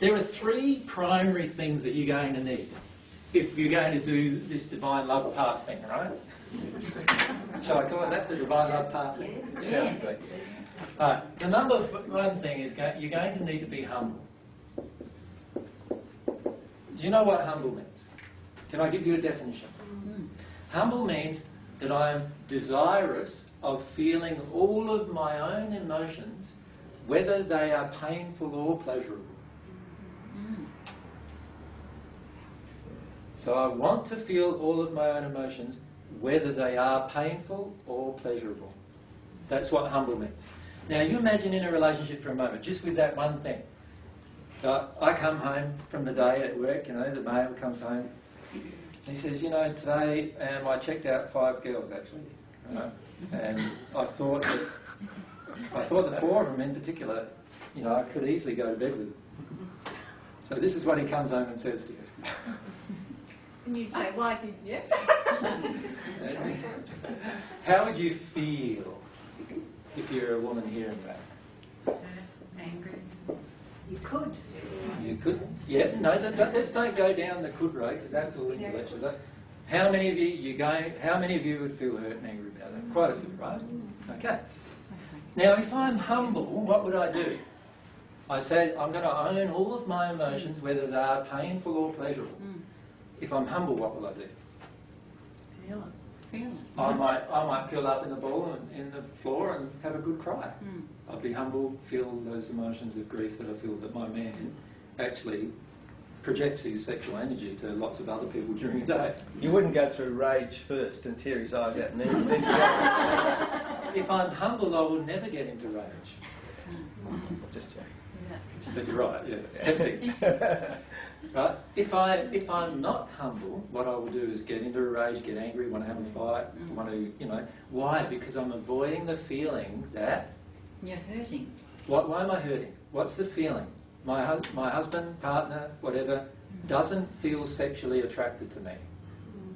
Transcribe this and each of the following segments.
There are three primary things that you're going to need if you're going to do this divine love path thing, right? Shall I call it that, the divine love path thing? Sounds good. The number one thing is you're going to need to be humble. Do you know what humble means? Can I give you a definition? Humble means that I am desirous of feeling all of my own emotions, whether they are painful or pleasurable. So I want to feel all of my own emotions, whether they are painful or pleasurable. That's what humble means. Now you imagine in a relationship for a moment, just with that one thing. I come home from the day at work, the male comes home, and he says, today I checked out 5 girls actually, and I thought that 4 of them in particular, I could easily go to bed with them. So this is what he comes home and says to you. And you'd say, why didn't you? How would you feel if you're a woman hearing that? Angry. You could. You could? Yeah, no, let's don't go down the could road, because that's all intellectual. How many of you would feel hurt and angry about that? Quite a few, right? Okay. Now, if I'm humble, what would I do? I say, I'm going to own all of my emotions, whether they are painful or pleasurable. If I'm humble, what will I do? Feel it. I might curl up in the ball and in the floor and have a good cry. I'd be humble, feel those emotions of grief that I feel that my man actually projects his sexual energy to lots of other people during the day. You wouldn't go through rage first and tear his eyes out and then If I'm humble, I will never get into rage. Just joking. But you're right, yeah, it's tempting. Right? If I'm not humble, what I will do is get into a rage, get angry, want to have a fight, want to, why? Because I'm avoiding the feeling that... You're hurting. Why am I hurting? What's the feeling? My husband, partner, whatever, doesn't feel sexually attracted to me.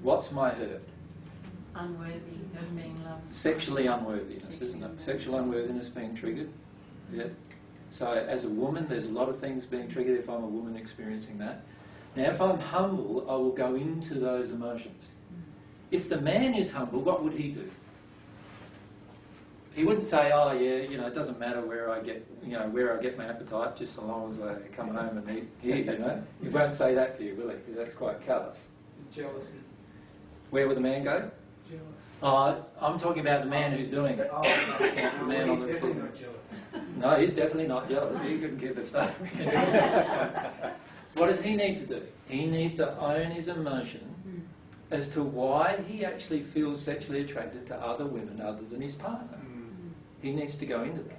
What's my hurt? Unworthy of being loved. Sexually unworthiness, isn't it? Sexual unworthiness being triggered. Yeah. So as a woman, there's a lot of things being triggered if I'm a woman experiencing that. Now, if I'm humble, I will go into those emotions. If the man is humble, what would he do? He wouldn't say, oh yeah, it doesn't matter where I get my appetite, just so long as I come home and eat here, He won't say that to you, will he? Because that's quite callous. Jealousy. Where would the man go? Jealous. I'm talking about the man who's doing it. The man on the definitely not jealous. No, he's definitely not jealous. He couldn't keep it stuff. What does he need to do? He needs to own his emotion as to why he actually feels sexually attracted to other women other than his partner. He needs to go into that.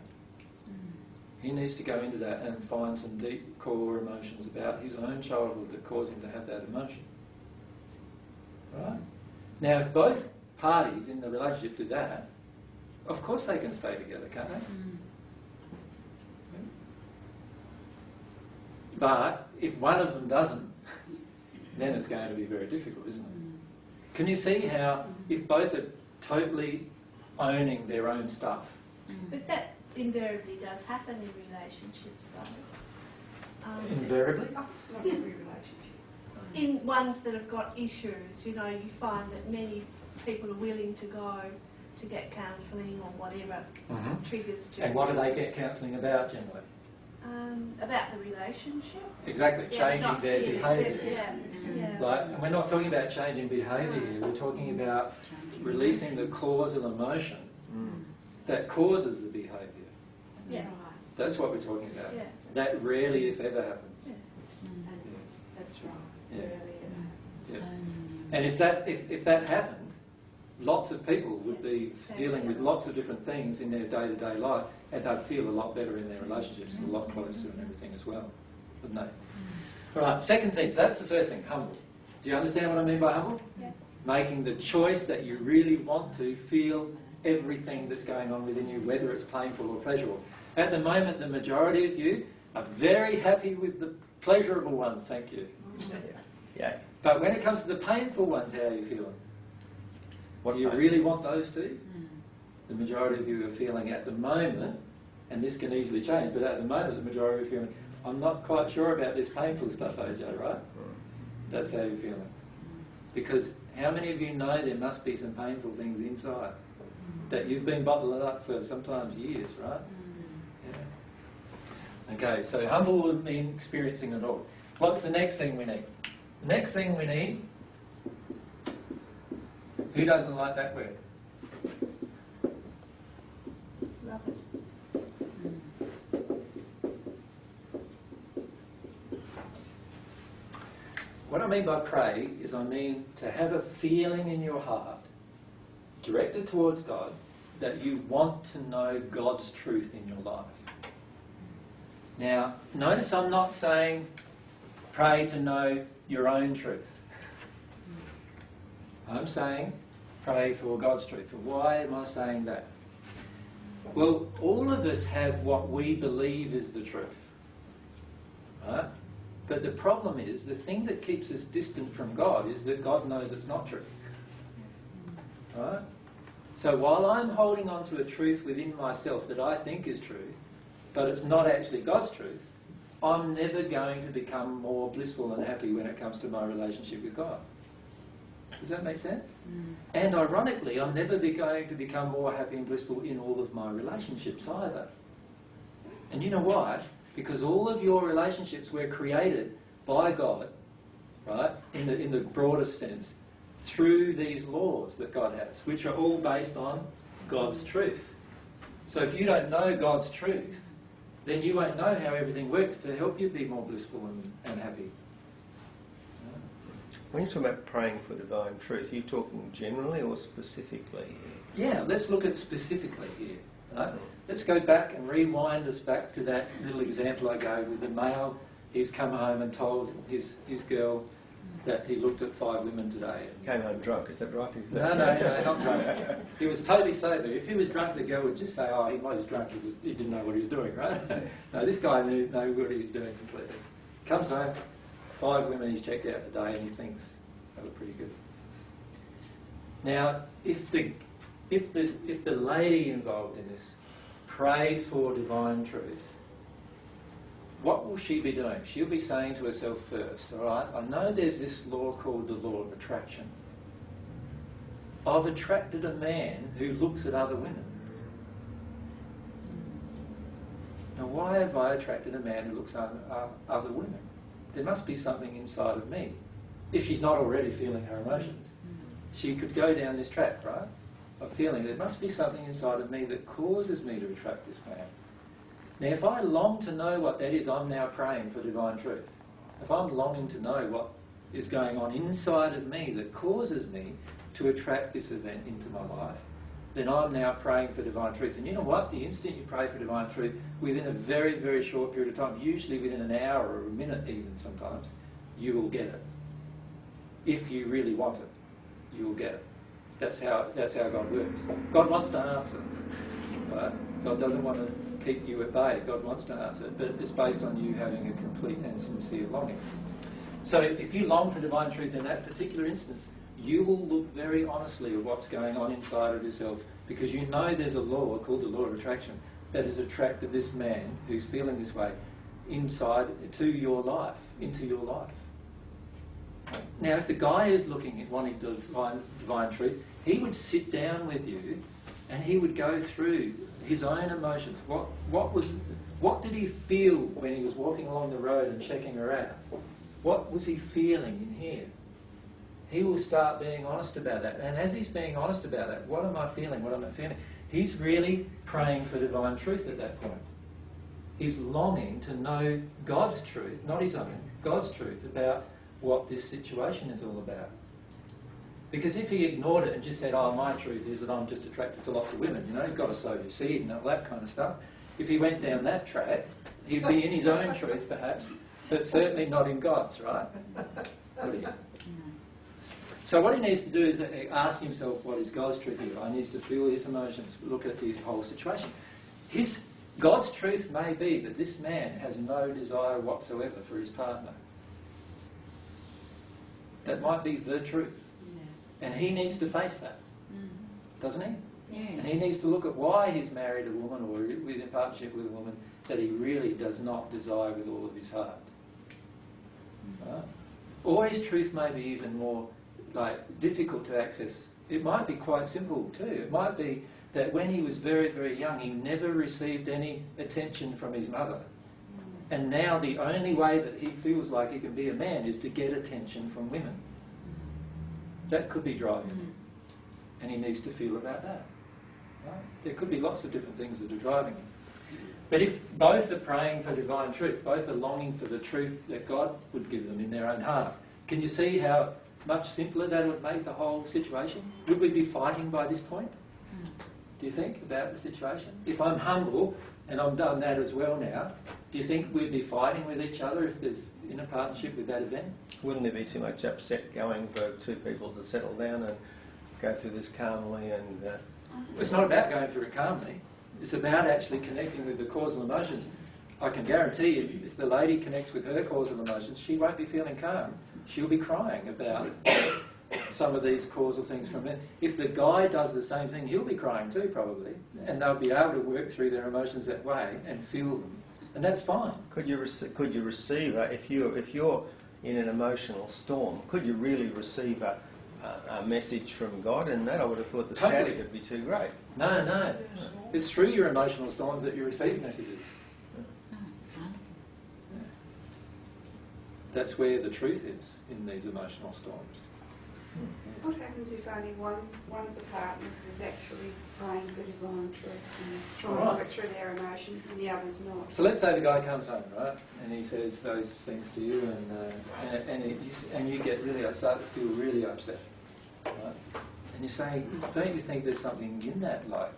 He needs to go into that and find some deep core emotions about his own childhood that cause him to have that emotion. Right? Now, if both parties in the relationship do that, of course they can stay together, can't they? But if one of them doesn't, then it's going to be very difficult, isn't it? Can you see how if both are totally owning their own stuff? But that invariably does happen in relationships, though. Invariably? Not every relationship. In ones that have got issues, you find that many people are willing to go to get counselling or whatever triggers to... And what do they get counselling about generally? About the relationship. Exactly, changing their behaviour. Yeah. Right? And we're not talking about changing behaviour here, we're talking about releasing the causal emotion that causes the behaviour. Yeah. That's what we're talking about. Yeah. That rarely, if ever, happens. Yes. That's right. Yeah. Yeah. And if that happened, lots of people would be dealing with lots of different things in their day-to-day life, and they'd feel a lot better in their relationships and a lot closer and everything as well, wouldn't they? All right, second thing, so that's the first thing, humble. Do you understand what I mean by humble? Yes. Making the choice that you really want to feel everything that's going on within you, whether it's painful or pleasurable. At the moment, the majority of you are very happy with the pleasurable ones, thank you. Yeah. But when it comes to the painful ones, how are you feeling? Do you really want those two? The majority of you are feeling at the moment, and this can easily change, but at the moment the majority are feeling, I'm not quite sure about this painful stuff, OJ, right? That's how you're feeling. Because how many of you know there must be some painful things inside that you've been bottling up for sometimes years, right? Yeah. Okay, so humble would mean experiencing it all. What's the next thing we need? The next thing we need, who doesn't like that word? Love it. What I mean by pray is I mean to have a feeling in your heart directed towards God that you want to know God's truth in your life. Now, notice I'm not saying pray to know your own truth. I'm saying pray for God's truth. Why am I saying that? Well, all of us have what we believe is the truth. Right? But the problem is, the thing that keeps us distant from God is that God knows it's not true. Right? So while I'm holding on to a truth within myself that I think is true, but it's not actually God's truth, I'm never going to become more blissful and happy when it comes to my relationship with God. Does that make sense? And ironically, I'm never going to become more happy and blissful in all of my relationships either. And you know why? Because all of your relationships were created by God, right, in the broadest sense, through these laws that God has, which are all based on God's truth. So if you don't know God's truth, then you won't know how everything works to help you be more blissful and happy. When you talk about praying for divine truth, are you talking generally or specifically? Yeah, let's look at specifically here. Right? Let's go back and rewind us back to that little example I gave with the male. He's come home and told his girl that he looked at 5 women today. Came home drunk, is that right? No, not drunk. He was totally sober. If he was drunk, the girl would just say, oh, he was drunk, he didn't know what he was doing, right? No, this guy knew what he was doing completely. Comes home, 5 women he's checked out today, and he thinks they look pretty good. Now, if the lady involved in this prays for divine truth, what will she be doing? She'll be saying to herself first, all right, I know there's this law called the law of attraction. I've attracted a man who looks at other women. Now, why have I attracted a man who looks at other women? There must be something inside of me. If she's not already feeling her emotions, she could go down this track, right? Of feeling there must be something inside of me that causes me to attract this man. Now, if I long to know what that is, I'm now praying for divine truth. If I'm longing to know what is going on inside of me that causes me to attract this event into my life, then I'm now praying for divine truth. And you know what? The instant you pray for divine truth, within a very, very short period of time, usually within an hour or a minute even sometimes, you will get it. If you really want it, you will get it. That's how God works. God wants to answer. Right? God doesn't want to keep you at bay. God wants to answer, but it's based on you having a complete and sincere longing. So if you long for divine truth in that particular instance, you will look very honestly at what's going on inside of yourself, because you know there's a law called the law of attraction that has attracted this man who's feeling this way inside to your life, into your life. Now, if the guy is looking at wanting divine truth, he would sit down with you and he would go through his own emotions. What did he feel when he was walking along the road and checking her out? What was he feeling in here? He will start being honest about that. And as he's being honest about that, what am I feeling? What am I feeling? He's really praying for divine truth at that point. He's longing to know God's truth, not his own, God's truth about what this situation is all about. Because if he ignored it and just said, oh, my truth is that I'm just attracted to lots of women, you've got to sow your seed and all that kind of stuff. If he went down that track, he'd be in his own truth perhaps, but certainly not in God's, right? So what he needs to do is ask himself what is God's truth here. He needs to feel his emotions, look at the whole situation. God's truth may be that this man has no desire whatsoever for his partner. That might be the truth. Yeah. And he needs to face that, doesn't he? Yes. And he needs to look at why he's married a woman or in partnership with a woman that he really does not desire with all of his heart. Right? Or his truth may be even more difficult to access. It might be quite simple too. It might be that when he was very, very young, he never received any attention from his mother. And now the only way that he feels like he can be a man is to get attention from women. That could be driving. And he needs to feel about that. Right? There could be lots of different things that are driving him. But if both are praying for divine truth, both are longing for the truth that God would give them in their own heart, can you see how much simpler that would make the whole situation? Would we be fighting by this point? Do you think about the situation? If I'm humble and I've done that as well now, do you think we'd be fighting with each other if there's in a partnership with that event? Wouldn't there be too much upset going for two people to settle down and go through this calmly? And It's not about going through it calmly. It's about actually connecting with the causal emotions. I can guarantee if the lady connects with her causal emotions, she won't be feeling calm. She'll be crying about some of these causal things from it. If the guy does the same thing, he'll be crying too, probably. And they'll be able to work through their emotions that way and feel them. And that's fine. Could you receive if you're in an emotional storm? Could you really receive a message from God? And that I would have thought the static would be too great. No. It's through your emotional storms that you receive messages. That's where the truth is in these emotional storms. What happens if only one of the partners is actually praying for divine truth and trying to work through their emotions and the other's not? So let's say the guy comes home, right, and he says those things to you, and you get really, I start to feel really upset, right? And you say, don't you think there's something in that, like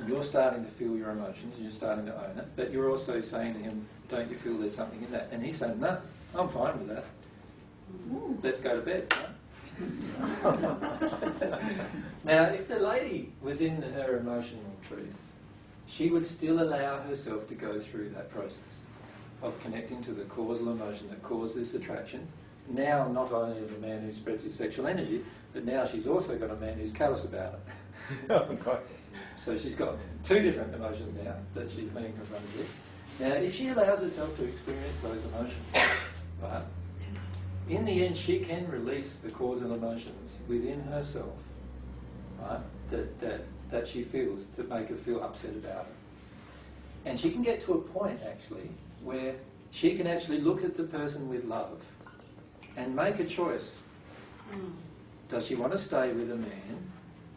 you're starting to feel your emotions, you're starting to own it, but you're also saying to him, don't you feel there's something in that? And he's saying, no, I'm fine with that. Let's go to bed, right? Now, if the lady was in her emotional truth, she would still allow herself to go through that process of connecting to the causal emotion that caused this attraction. Now, not only of a man who spreads his sexual energy, but now she's also got a man who's callous about it. Okay. So she's got two different emotions now that she's being confronted with. Now, if she allows herself to experience those emotions, right, in the end, she can release the causal emotions within herself, right, that she feels to make her feel upset about it. And she can get to a point, actually, where she can actually look at the person with love and make a choice. Does she want to stay with a man?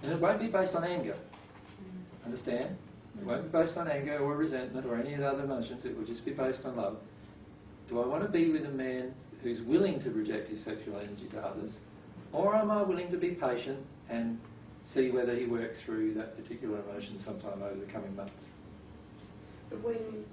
And it won't be based on anger. Understand? It won't be based on anger or resentment or any of the other emotions. It will just be based on love. Do I want to be with a man who's willing to reject his sexual energy to others, or am I willing to be patient and see whether he works through that particular emotion sometime over the coming months? But when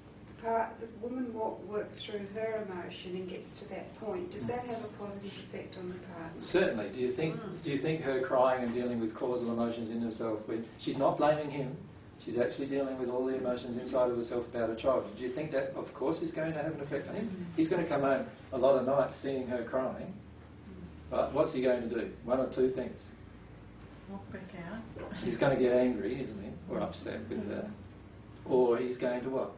the woman works through her emotion and gets to that point, does that have a positive effect on the partner? Certainly. Do you think her crying and dealing with causal emotions in herself, when she's not blaming him, she's actually dealing with all the emotions inside of herself about her child, do you think that, of course, is going to have an effect on him? He's going to come home a lot of nights seeing her crying, but what's he going to do? One or two things. Walk back out. He's going to get angry, isn't he? Or upset with her. Or he's going to what?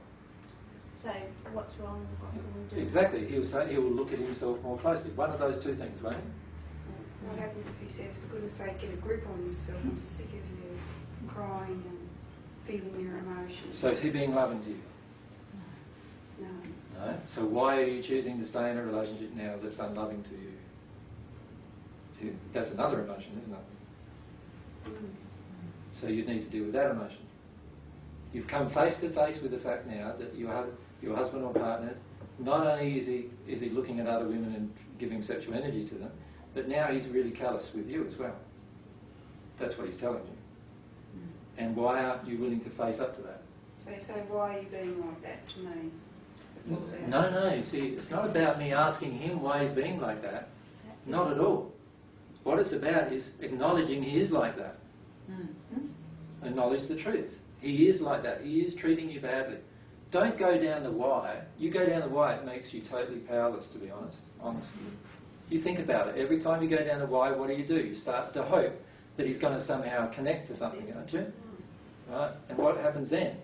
Say, what's wrong, what can we do? Exactly. He will look at himself more closely. One of those two things, won't he? What happens if he says, for goodness sake, get a grip on yourself, I'm sick of you crying and feeling your emotions? So is he being loving to you? No. No. So why are you choosing to stay in a relationship now that's unloving to you? See, that's another emotion, isn't it? So you need to deal with that emotion. You've come face to face with the fact now that your husband or partner, not only is he looking at other women and giving sexual energy to them, but now he's really callous with you as well. That's what he's telling you. And why aren't you willing to face up to that? So you say, why are you being like that to me? That's all about. No, you see, it's not about me asking him why he's being like that. Not at all. What it's about is acknowledging he is like that. Acknowledge the truth. He is like that. He is treating you badly. Don't go down the why. You go down the why, it makes you totally powerless, to be honest. Honestly. You think about it. Every time you go down the why, what do? You start to hope that he's going to somehow connect to something, don't you? Right? And what happens then?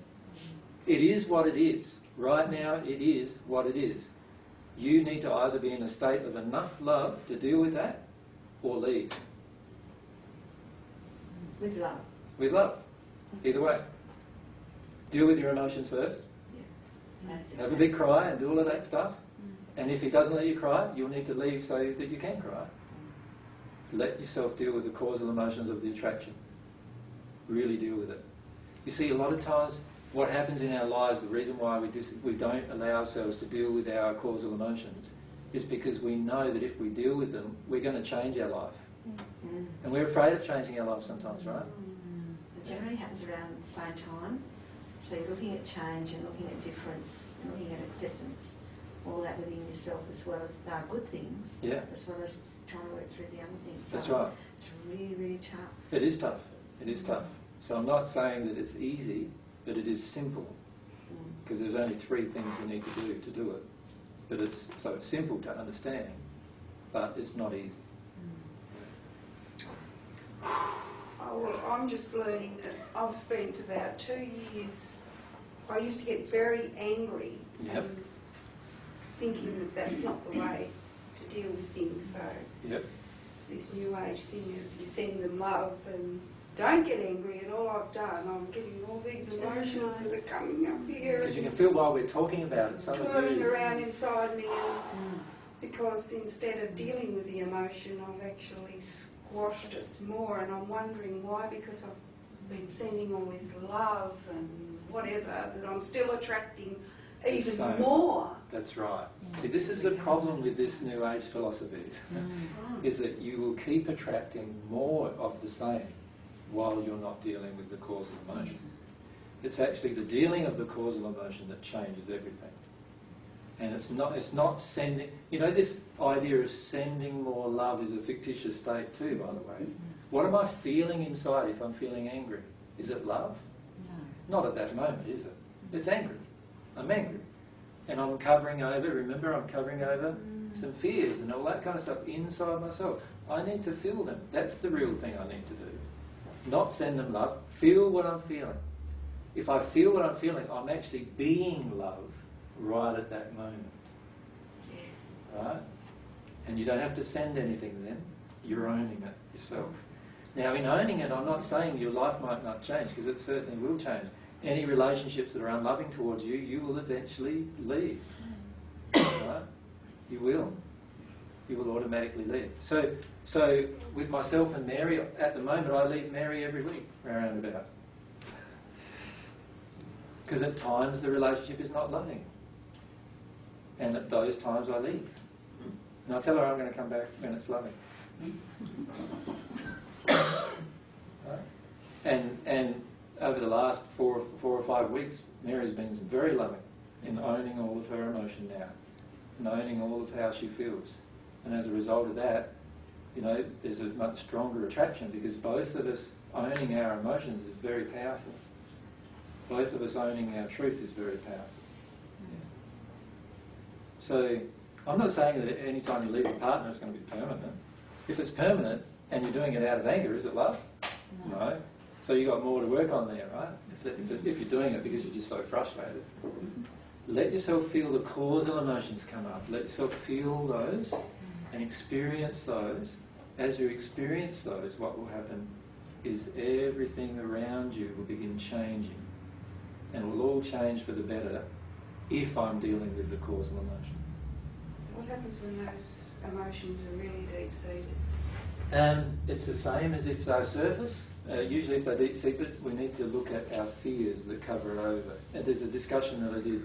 It is what it is. Right now, it is what it is. You need to either be in a state of enough love to deal with that, or leave. With love. With love. Either way. Deal with your emotions first. That's Have a big cry and do all of that stuff. And if he doesn't let you cry, you'll need to leave so that you can cry. Let yourself deal with the causal emotions of the attraction. Really deal with it. You see, a lot of times what happens in our lives, the reason why we don't allow ourselves to deal with our causal emotions is because we know that if we deal with them, we're going to change our life. And we're afraid of changing our life sometimes, right? It generally happens around the same time. So you're looking at change and looking at difference and looking at acceptance, all that within yourself as well as there are good things, Yeah. as well as trying to work through the other things. That's So right. It's really, really tough. It is tough. It is tough. So I'm not saying that it's easy, but it is simple. Because there's only 3 things we need to do it. But it's simple to understand, but it's not easy. Oh, well, I'm just learning that I've spent about 2 years. I used to get very angry Yep. and thinking that that's not the way to deal with things. So Yep. this new age thing of you send them love and don't get angry at all I've done. I'm getting all these emotions that are coming up here. Because you can feel while we're talking about it, some of Twirling you... around inside me, and because instead of dealing with the emotion, I've actually squashed it more, and I'm wondering why, because I've been sending all this love and whatever, that I'm still attracting even Same. more. That's right. See, this is the problem with this New Age philosophies, is that you will keep attracting more of the same while you're not dealing with the causal emotion. It's actually the dealing of the causal emotion that changes everything. And it's not sending... You know, this idea of sending more love is a fictitious state too, by the way. What am I feeling inside if I'm feeling angry? Is it love? No. Not at that moment, is it? It's angry. I'm angry. And I'm covering over, remember, I'm covering over some fears and all that kind of stuff inside myself. I need to feel them. That's the real thing I need to do. Not send them love. Feel what I'm feeling. If I feel what I'm feeling, I'm actually being love right at that moment. Right? And you don't have to send anything then. You're owning it yourself. Now, in owning it, I'm not saying your life might not change, because it certainly will change. Any relationships that are unloving towards you, you will eventually leave. Right? You will. You will automatically leave. So with myself and Mary, at the moment I leave Mary every week, around about. Because at times the relationship is not loving. And at those times I leave. And I tell her I'm going to come back when it's loving. Right? And over the last four or 5 weeks, Mary's been very loving in owning all of her emotion now, and owning all of how she feels. And as a result of that, you know, there's a much stronger attraction, because both of us owning our emotions is very powerful. Both of us owning our truth is very powerful. So I'm not saying that any time you leave a partner it's going to be permanent. If it's permanent and you're doing it out of anger, is it love? No. So you've got more to work on there, right? If you're doing it because you're just so frustrated. Let yourself feel the causal emotions come up. Let yourself feel those and experience those. As you experience those, what will happen is everything around you will begin changing. And it will all change for the better if I'm dealing with the causal emotion. What happens when those emotions are really deep-seated? It's the same as if they surface. Usually if they're deep-seated, we need to look at our fears that cover it over. And there's a discussion that I did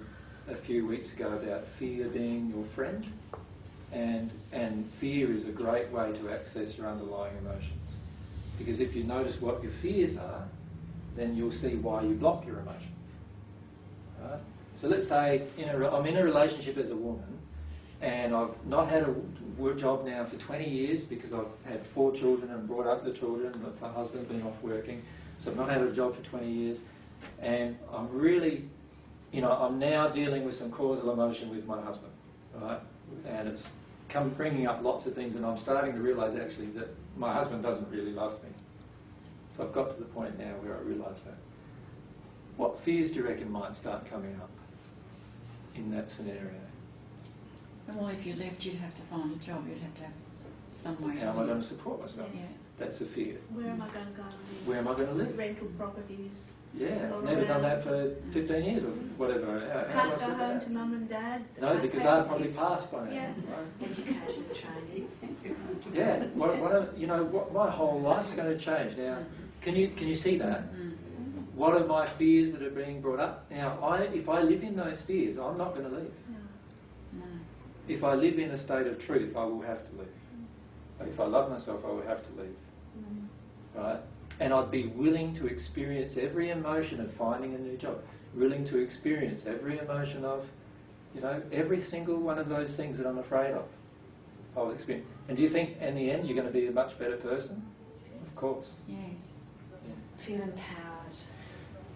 a few weeks ago about fear being your friend. And fear is a great way to access your underlying emotions. Because if you notice what your fears are, then you'll see why you block your emotion. Right? So let's say I'm in a relationship as a woman, and I've not had a work job now for 20 years because I've had 4 children and brought up the children. My husband's been off working, so I've not had a job for 20 years. And I'm really, I'm now dealing with some causal emotion with my husband, right? And it's bringing up lots of things, and I'm starting to realise actually that my husband doesn't really love me. So I've got to the point now where I realise that. what fears do you reckon might start coming up in that scenario? Well, if you left, you'd have to find a job. You'd have to have some way. How am I going to support myself? Yeah. That's a fear. Where am I going to go and live? Where am I going to live? Rental properties. Yeah, All I've never done around. that for 15 years or whatever. How do I Can't go sort that home out? to mum and dad. No, Can't because take I've the probably kids. passed by now. Yeah. Right? Education, training. Yeah, what my whole life's going to change now. Can you see that? What are my fears that are being brought up? Now, if I live in those fears, I'm not going to leave. No. If I live in a state of truth, I will have to leave. But if I love myself, I will have to leave. Right? And I'd be willing to experience every emotion of finding a new job, willing to experience every emotion of, every single one of those things that I'm afraid of. I'll experience. And do you think in the end you're going to be a much better person? Of course. Yes. Feel empowered.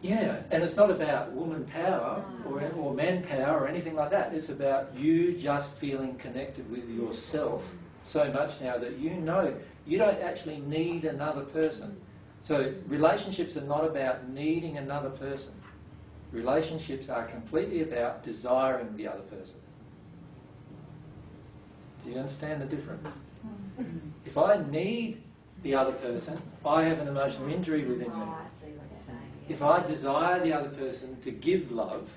Yeah, and it's not about woman power or man power or anything like that. It's about you just feeling connected with yourself so much now that you know you don't actually need another person. So relationships are not about needing another person. Relationships are completely about desiring the other person. Do you understand the difference? If I need the other person, I have an emotional injury within me. Oh, I see what you're saying. If I desire the other person to give love,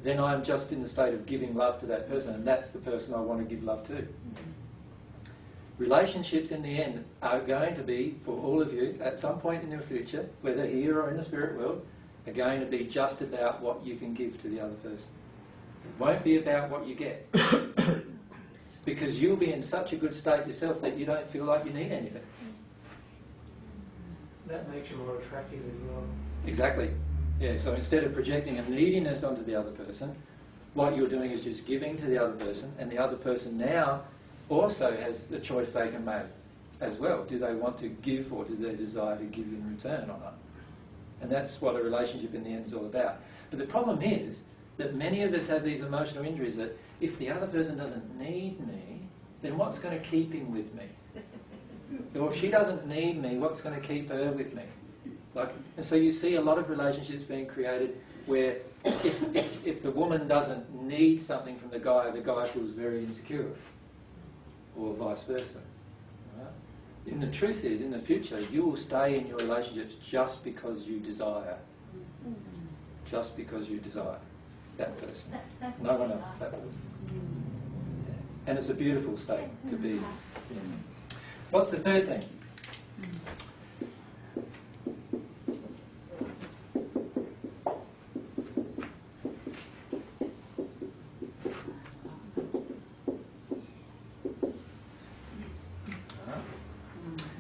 then I'm just in the state of giving love to that person, and that's the person I want to give love to. Relationships in the end are going to be, for all of you, at some point in your future, whether here or in the spirit world, are going to be just about what you can give to the other person. It won't be about what you get. Because you'll be in such a good state yourself that you don't feel like you need anything. That makes you more attractive as well. Exactly. Yeah, so instead of projecting a neediness onto the other person, what you're doing is just giving to the other person, and the other person now also has the choice they can make as well. Do they want to give, or do they desire to give in return or not? And that's what a relationship in the end is all about. But the problem is that many of us have these emotional injuries that if the other person doesn't need me, then what's going to keep him with me? Or if she doesn't need me, what's going to keep her with me? And so you see a lot of relationships being created where if the woman doesn't need something from the guy feels very insecure, or vice versa. Right? And the truth is, in the future, you will stay in your relationships just because you desire. Just because you desire that person. No one else, that person. Yeah. And it's a beautiful state to be in. What's the third thing?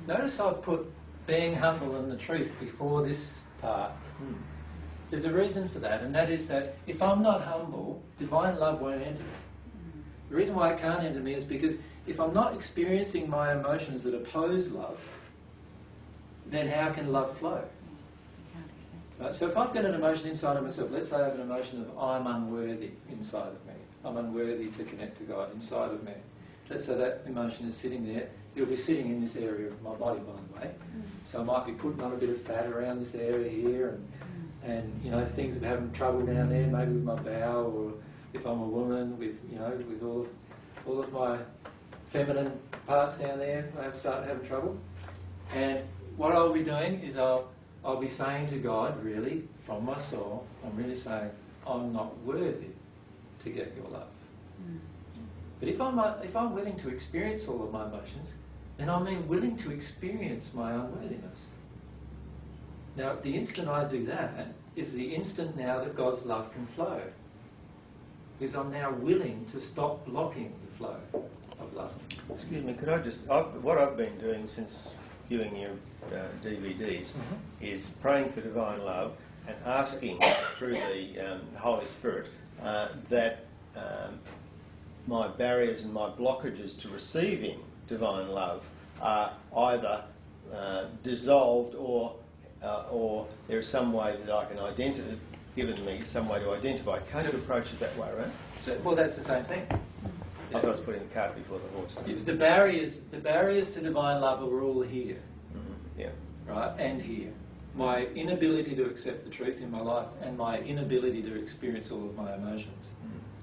Notice I've put being humble and the truth before this part. There's a reason for that, and that is that if I'm not humble, divine love won't enter me. The reason why it can't enter me is because if I'm not experiencing my emotions that oppose love, then how can love flow? Right? So if I've got an emotion inside of myself, let's say I have an emotion of I'm unworthy inside of me. I'm unworthy to connect to God inside of me. Let's say that emotion is sitting there. It'll be sitting in this area of my body, by the way. So I might be putting on a bit of fat around this area here, and things of having trouble down there, maybe with my bowel, or if I'm a woman, with all of my feminine parts down there, I start having trouble. And what I'll be doing is I'll be saying to God, really, from my soul, I'm really saying, I'm not worthy to get your love. But if I'm willing to experience all of my emotions, then I'm willing to experience my unworthiness. Now, the instant I do that is the instant now that God's love can flow. Because I'm now willing to stop blocking the flow of love. Excuse me, could I just... what I've been doing since viewing your DVDs is praying for divine love and asking through the Holy Spirit that my barriers and my blockages to receiving divine love are either dissolved or there is some way that I can identify, given me some way to identify. Can't you approach it that way, right? Well, that's the same thing. I thought I was putting the cart before the horse. The barriers to divine love are all here. Yeah. Right? And here. my inability to accept the truth in my life and my inability to experience all of my emotions.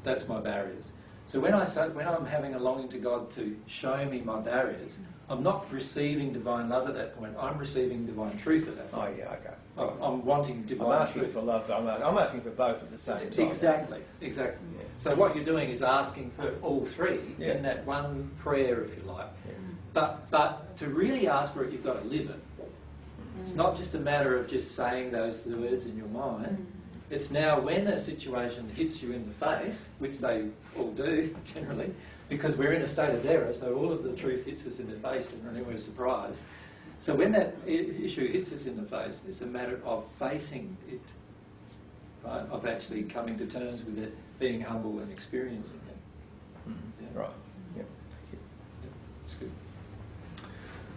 That's my barriers. So when I'm having a longing to God to show me my barriers, I'm not receiving divine love at that point. I'm receiving divine truth at that point. Oh, yeah, okay. I'm wanting divine I'm asking truth. for love, but I'm asking for both at the same time. Exactly. Yeah. So what you're doing is asking for all three in that one prayer, if you like. Yeah. But to really ask for it, you've got to live it. It's not just a matter of just saying those words in your mind. It's now when a situation hits you in the face, which they all do generally, because we're in a state of error, so all of the truth hits us in the face generally, we're surprised. So when that issue hits us in the face, it's a matter of facing it, right? Of actually coming to terms with it, being humble and experiencing it. Yeah. Right. Yep. Yeah, that's good.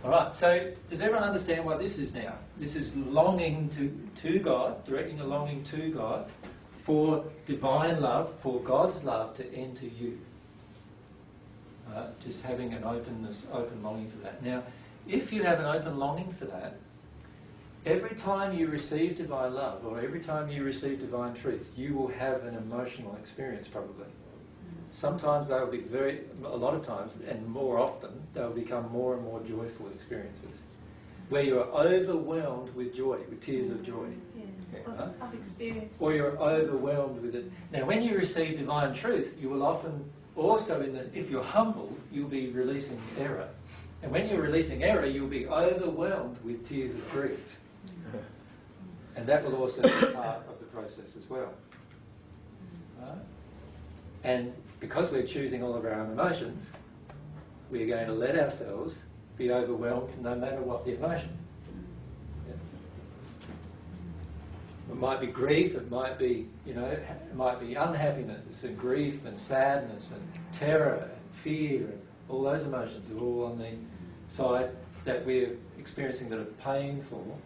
All right, so does everyone understand what this is now? This is longing to God, directing a longing to God for divine love, for God's love to enter you. Just having an open longing for that. Now, if you have an open longing for that, every time you receive divine love or every time you receive divine truth, you will have an emotional experience probably. Sometimes they will be a lot of times, and more often, they'll become more and more joyful experiences, where you are overwhelmed with joy, with tears of joy. Yes, I've experienced. Or you're overwhelmed with it. Now, when you receive divine truth, you will often also, if you're humble, you'll be releasing error. And when you're releasing error, you'll be overwhelmed with tears of grief. And that will also be part of the process as well. Right? And because we're choosing all of our own emotions, we're going to let ourselves be overwhelmed no matter what the emotion. Yeah. It might be grief, it might be, it might be unhappiness and grief and sadness and terror and fear and all those emotions are all on the side that we're experiencing that are painful,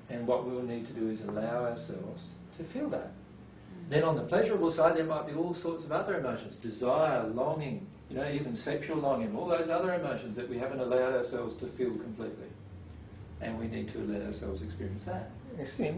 and what we'll need to do is allow ourselves to feel that. Then on the pleasurable side, there might be all sorts of other emotions, desire, longing, even sexual longing, all those other emotions that we haven't allowed ourselves to feel completely. And we need to let ourselves experience that. Excuse me,